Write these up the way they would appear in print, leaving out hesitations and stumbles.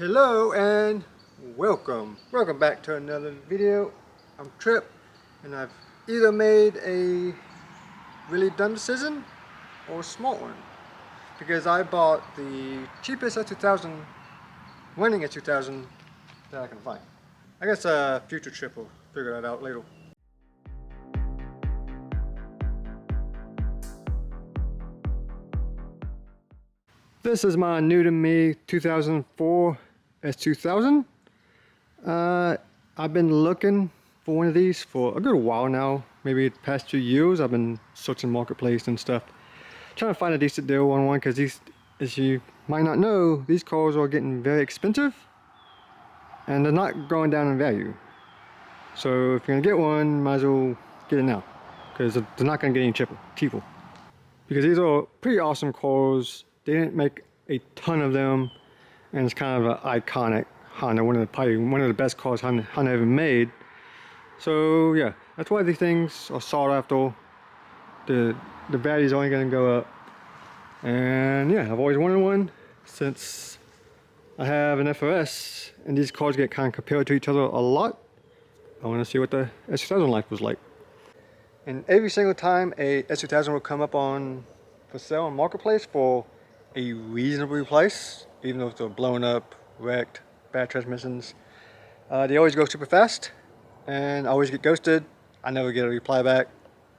Hello and welcome back to another video. I'm Trip, and I've either made a really dumb decision or a smart one, because I bought the cheapest S2000 Running S2000 that I can find. I guess a future Trip will figure that out later. This is my new to me 2004 S2000. I've been looking for one of these for a good while now, maybe the past 2 years. I've been searching marketplace and stuff, trying to find a decent deal on one, because these, as you might not know, these cars are getting very expensive and they're not going down in value. So if you're gonna get one, might as well get it now, because they're not gonna get any cheaper. Because these are pretty awesome cars. They didn't make a ton of them, and it's kind of an iconic Honda, probably one of the best cars Honda ever made. So yeah, that's why these things are sought after. The value's only going to go up, and yeah, I've always wanted one since I have an FRS, and these cars get kind of compared to each other a lot. I want to see what the S2000 life was like. And every single time a S2000 will come up for sale on marketplace for a reasonable price, even if they're blown up, wrecked, bad transmissions, they always go super fast, and I always get ghosted. I never get a reply back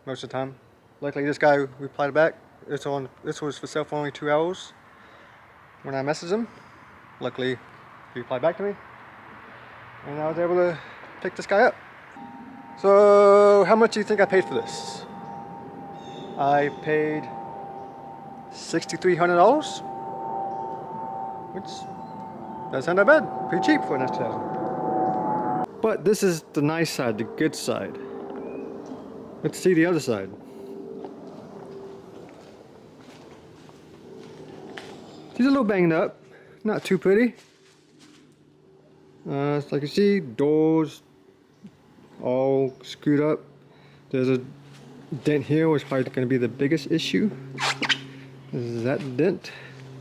most of the time. Luckily this guy replied back. This was for sale for only 2 hours when I messaged him. Luckily he replied back to me, and I was able to pick this guy up. So how much do you think I paid for this? I paid $6,300, which doesn't sound that bad. Pretty cheap for an S2000. But this is the nice side, the good side. Let's see the other side. She's a little banged up, not too pretty. So like you see, doors all screwed up. There's a dent here, which is probably going to be the biggest issue. This is that dent,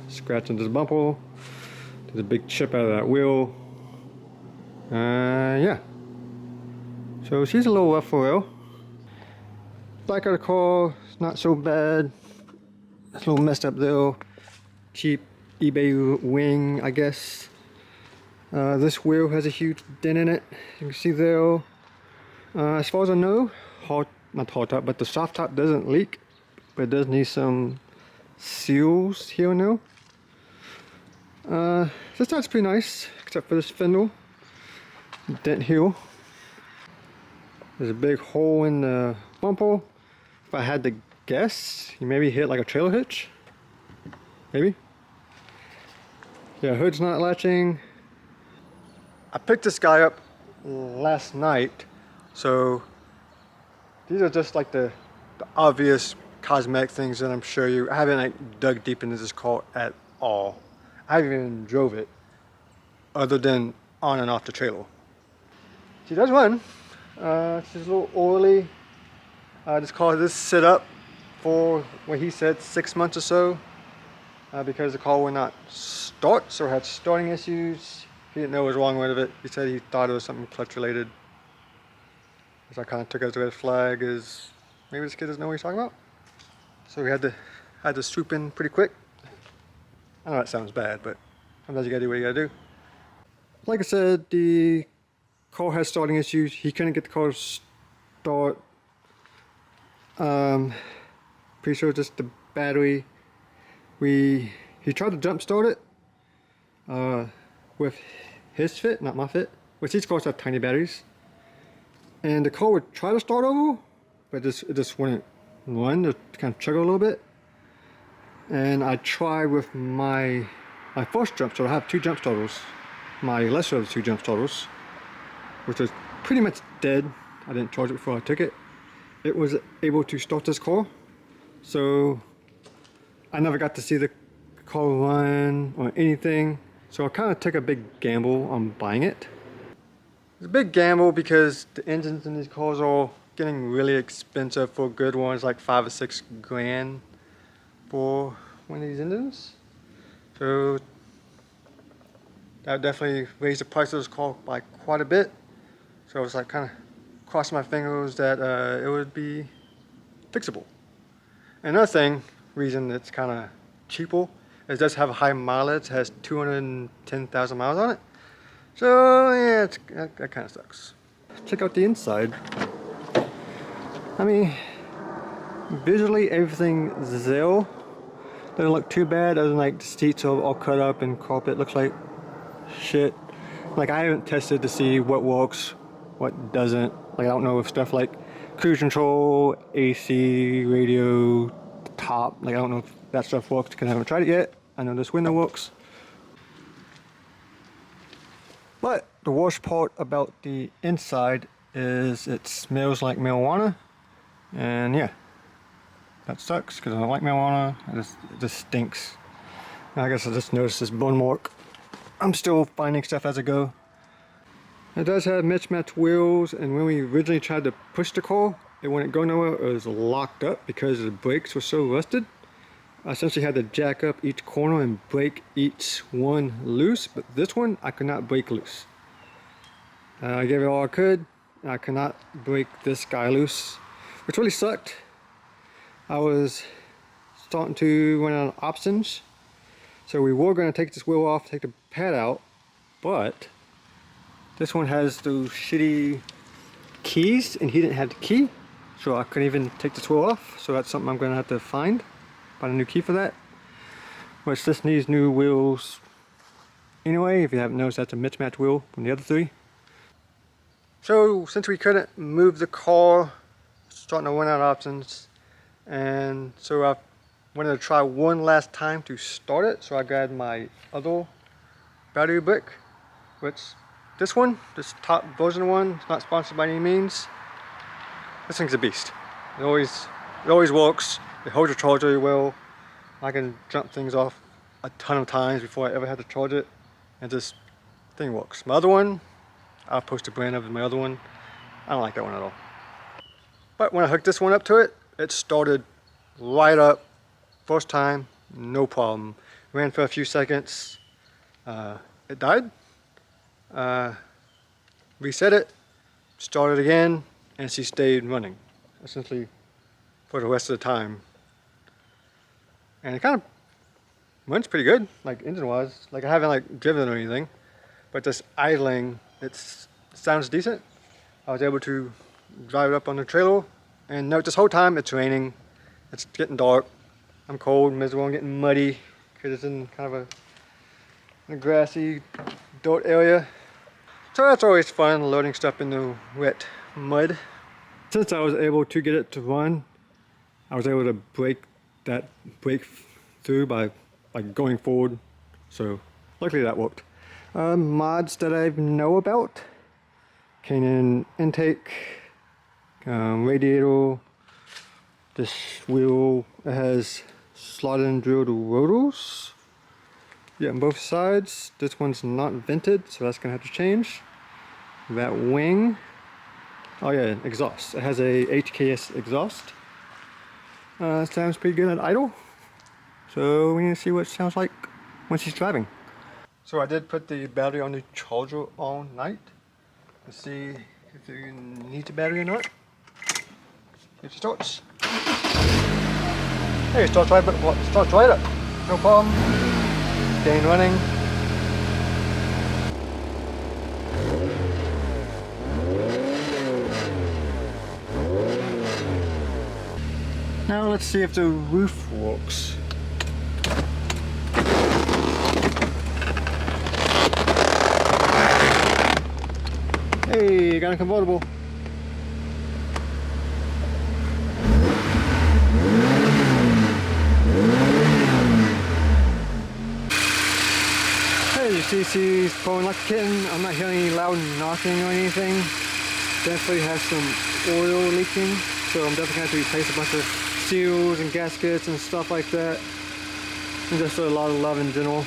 scratching this bumper. There's a big chip out of that wheel. Yeah. So she's a little rough for real. Back of the car, it's not so bad. It's a little messed up though. Cheap eBay wing, I guess. This wheel has a huge dent in it. You can see there. As far as I know, not hard top, but the soft top doesn't leak, but it does need some seals here and there. This side's pretty nice, except for this fender dent here. There's a big hole in the bumper. If I had to guess, you maybe hit like a trailer hitch. Maybe. Yeah, hood's not latching. I picked this guy up last night, so these are just like the obvious cosmetic things that I'm sure I haven't like dug deep into this car at all. I haven't even drove it other than on and off the trailer. She does run. She's a little oily. This car does sit up for what he said 6 months or so, because the car would not start, so it had starting issues. He didn't know what was wrong with it. He said he thought it was something clutch related, which I kind of took as a red flag, is maybe this kid doesn't know what he's talking about. So we had to swoop in pretty quick. I know that sounds bad, but sometimes you gotta do what you gotta do. Like I said, the car has starting issues. He couldn't get the car to start. Pretty sure just the battery. He tried to jump start it with his fit, not my fit, which these cars have tiny batteries. And the car would try to start over, but it just wouldn't run. It kind of chugga a little bit. And I tried with my first jump starter. I have 2 jump starters. My lesser of the 2 jump starters, which was pretty much dead. I didn't charge it before I took it. It was able to start this car, so I never got to see the car run or anything. So I kind of took a big gamble on buying it. It's a big gamble because the engines in these cars are getting really expensive for good ones, like 5 or 6 grand for one of these engines. So That definitely raised the price of this car by quite a bit. So I was like kind of crossing my fingers that it would be fixable. Another reason it's kind of cheaper, is it does have a high mileage. It has 210,000 miles on it. So yeah, that kind of sucks. Check out the inside. I mean, visually everything's there. Doesn't look too bad. Doesn't like the seats are all cut up and carpet looks like shit. Like I haven't tested to see what works, what doesn't. Like I don't know if stuff like cruise control, AC, radio, top. Like I don't know if that stuff works because I haven't tried it yet. I know this window works. But the worst part about the inside is it smells like marijuana. And yeah, that sucks because I don't like marijuana. It just stinks. And I guess I just noticed this bone mark. I'm still finding stuff as I go. It does have mismatched wheels, and when we originally tried to push the car, it wouldn't go nowhere. It was locked up because the brakes were so rusted. I essentially had to jack up each corner and break each one loose, but this one I could not break loose. I gave it all I could. I could not break this guy loose, which really sucked. I was starting to run out of options, so we were going to take this wheel off, take the pad out, but this one has those shitty keys, and he didn't have the key, so I couldn't even take this wheel off. So that's something I'm going to have to find a new key for that. Which this needs new wheels anyway. If you haven't noticed, that's a mismatched wheel from the other three. So since we couldn't move the car, starting to run out of options, and so I wanted to try one last time to start it. So I grabbed my other battery brick, which this top version one, it's not sponsored by any means. This thing's a beast. It always works. It holds your charger really well. I can jump things off a ton of times before I ever had to charge it, and this thing works. My other one, I'll post a brand of my other one. I don't like that one at all. But when I hooked this one up to it, it started right up. First time, no problem. Ran for a few seconds. It died. Reset it, started again, and she stayed running, essentially for the rest of the time. And it kind of runs pretty good, like engine-wise. Like I haven't like driven it or anything, but just idling, it sounds decent. I was able to drive it up on the trailer, and note this whole time it's raining, it's getting dark, I'm cold, miserable, I'm getting muddy because it's in kind of a grassy dirt area. So that's always fun, loading stuff in the wet mud. Since I was able to get it to run, I was able to break through by going forward. So luckily that worked. Mods that I know about: Canyon intake, radiator. This wheel, it has slotted and drilled rotors. Yeah, on both sides. This one's not vented, so that's gonna have to change. That wing. Oh yeah, exhaust. It has a HKS exhaust. Sounds pretty good at idle. So we need to see what it sounds like when she's driving. So I did put the battery on the charger all night to see if you need the battery or not. It starts. Hey, it starts right up. No problem. Staying running. Now let's see if the roof works. Hey, got a convertible. Hey, you see she's pulling like a kitten. I'm not hearing any loud knocking or anything. Definitely has some oil leaking, so I'm definitely going to have to replace a bunch of seals and gaskets and stuff like that. And just a lot of love in general.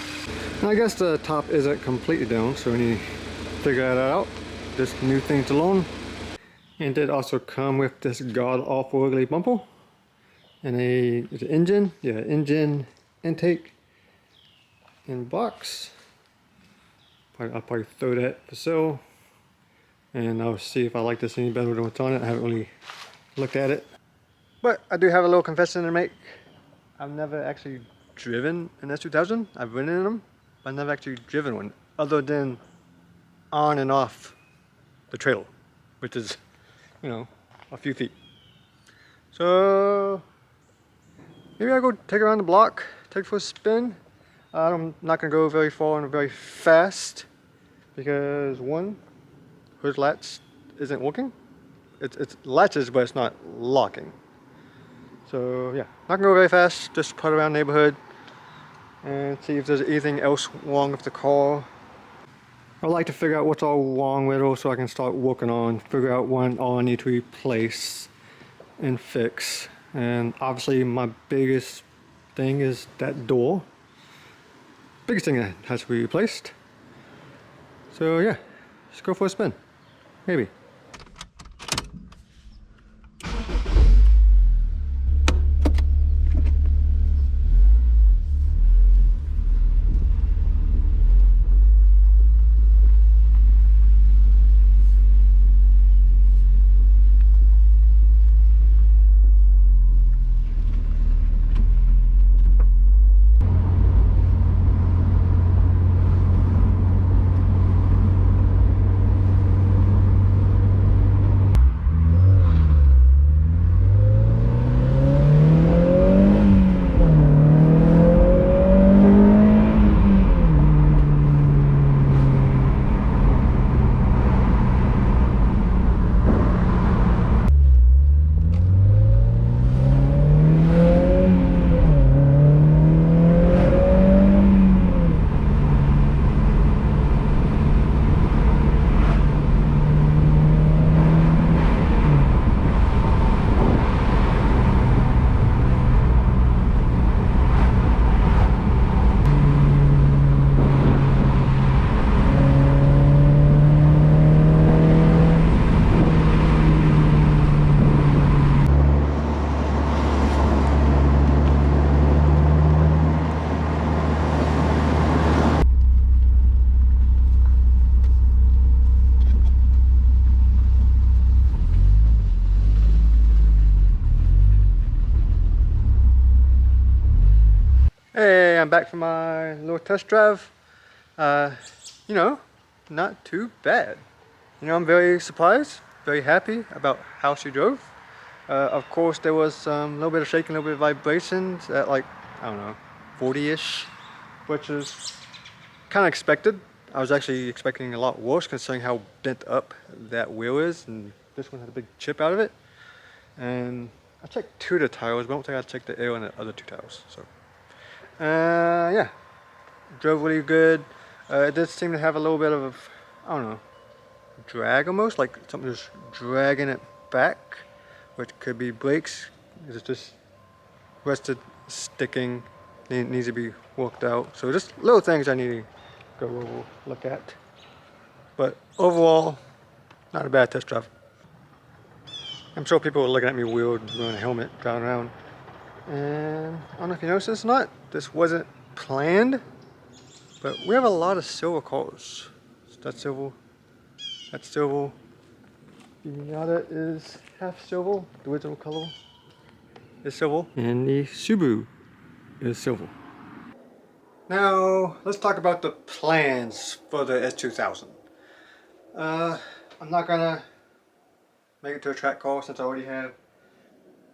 And I guess the top isn't completely down, so we need to figure that out. This new thing to learn. And did also come with this god-awful ugly bumper. And an engine, engine intake in box. I'll probably throw that for sale, and I'll see if I like this any better than what's on it. I haven't really looked at it. But I do have a little confession to make. I've never actually driven an S2000. I've ridden in them, but I've never actually driven one, other than on and off the trail, which is, you know, a few feet. So maybe I'll go take it around the block, take it for a spin. I'm not gonna go very far and very fast because one, hood latch isn't working. It's latches, but it's not locking. So yeah, not gonna go very fast, just put around the neighborhood and see if there's anything else wrong with the car. I'd like to figure out what's all wrong with it so I can start working on, figure out what all I need to replace and fix. And obviously my biggest thing is that door. Biggest thing that has to be replaced. So yeah, let's go for a spin. Maybe. Hey, I'm back from my little test drive. You know, not too bad. You know, I'm very surprised, very happy about how she drove. Of course, there was a little bit of shaking, a little bit of vibrations at like, I don't know, 40-ish, which is kind of expected. I was actually expecting a lot worse considering how bent up that wheel is, and this one had a big chip out of it. And I checked 2 of the tires, but I don't think I checked the air on the other 2 tires. So. Yeah, drove really good. It did seem to have a little bit of, I don't know, drag almost, like something just dragging it back, which could be brakes. It's just rested, sticking, needs to be worked out. So just little things I need to go over, look at. But overall, not a bad test drive. I'm sure people are looking at me weird wearing a helmet driving around. And I don't know if you noticed this or not, this wasn't planned, but we have a lot of silver cars. That's silver, that's silver. The Miata is half silver, the original color is silver, and the Subaru is silver. Now, let's talk about the plans for the S2000. I'm not gonna make it to a track car since I already have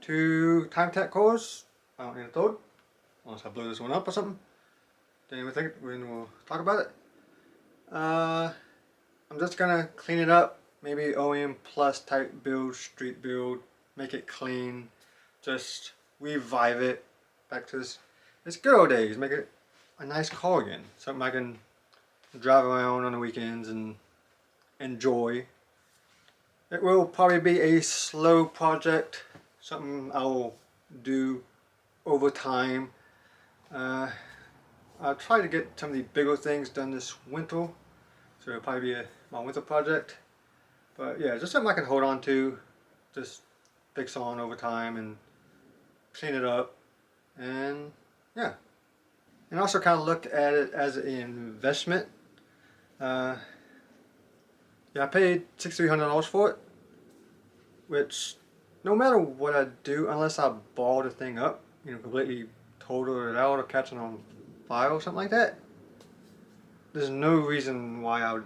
2 time attack cores. I don't need a third, unless I blow this one up or something. Then we'll talk about it. I'm just gonna clean it up, maybe OEM plus type build, street build, make it clean, just revive it back to its good old days, make it a nice car again, something I can drive around on the weekends and enjoy. It will probably be a slow project, something I'll do over time. I'll try to get some of the bigger things done this winter, so it'll probably be my winter project. But yeah, just something I can hold on to, just fix on over time and clean it up, and yeah. And also kind of looked at it as an investment. Yeah, I paid $6,300 for it, which no matter what I do, unless I ball the thing up, you know, completely total it out or catch it on fire or something like that, there's no reason why I would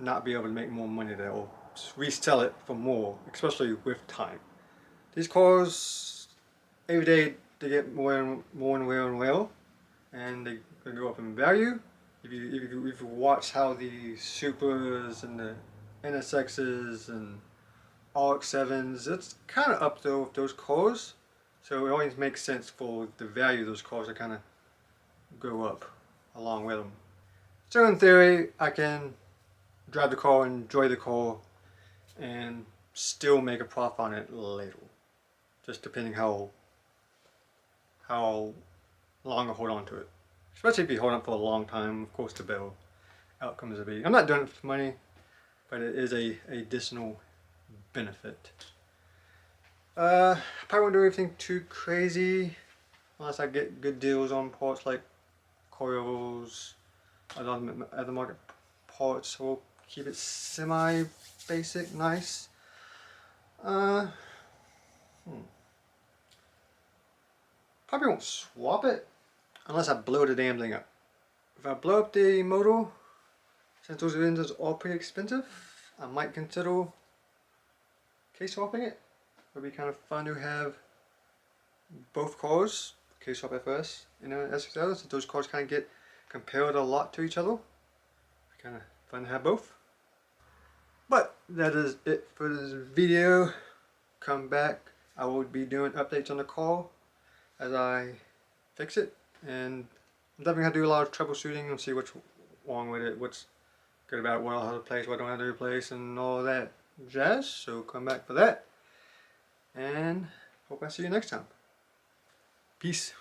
not be able to make more money there or resell it for more, especially with time. These cars, every day they get more and more, and they go up in value. If you watch how the Supers and the NSXs and RX-7s, it's kind of up there with those cars. So it always makes sense for the value of those cars to kind of go up along with them. So in theory, I can drive the car, enjoy the car, and still make a profit on it later. Just depending how long I hold on to it. Especially if you hold on for a long time, of course the better outcomes will be. I'm not doing it for money, but it is a additional benefit. I probably won't do anything too crazy unless I get good deals on parts like coils, other market parts. So we'll keep it semi-basic, nice. Probably won't swap it unless I blow the damn thing up. If I blow up the motor, since those engines are pretty expensive, I might consider case swapping it. It would be kind of fun to have both cars, case swap FS and S2000, so those cars kind of get compared a lot to each other. Kind of fun to have both. But that is it for this video. Come back. I will be doing updates on the car as I fix it, and I'm definitely going to do a lot of troubleshooting and see what's wrong with it, what's good about it, what I'll have to replace, what I don't have to replace, and all that jazz. So come back for that, and hope I see you next time. Peace.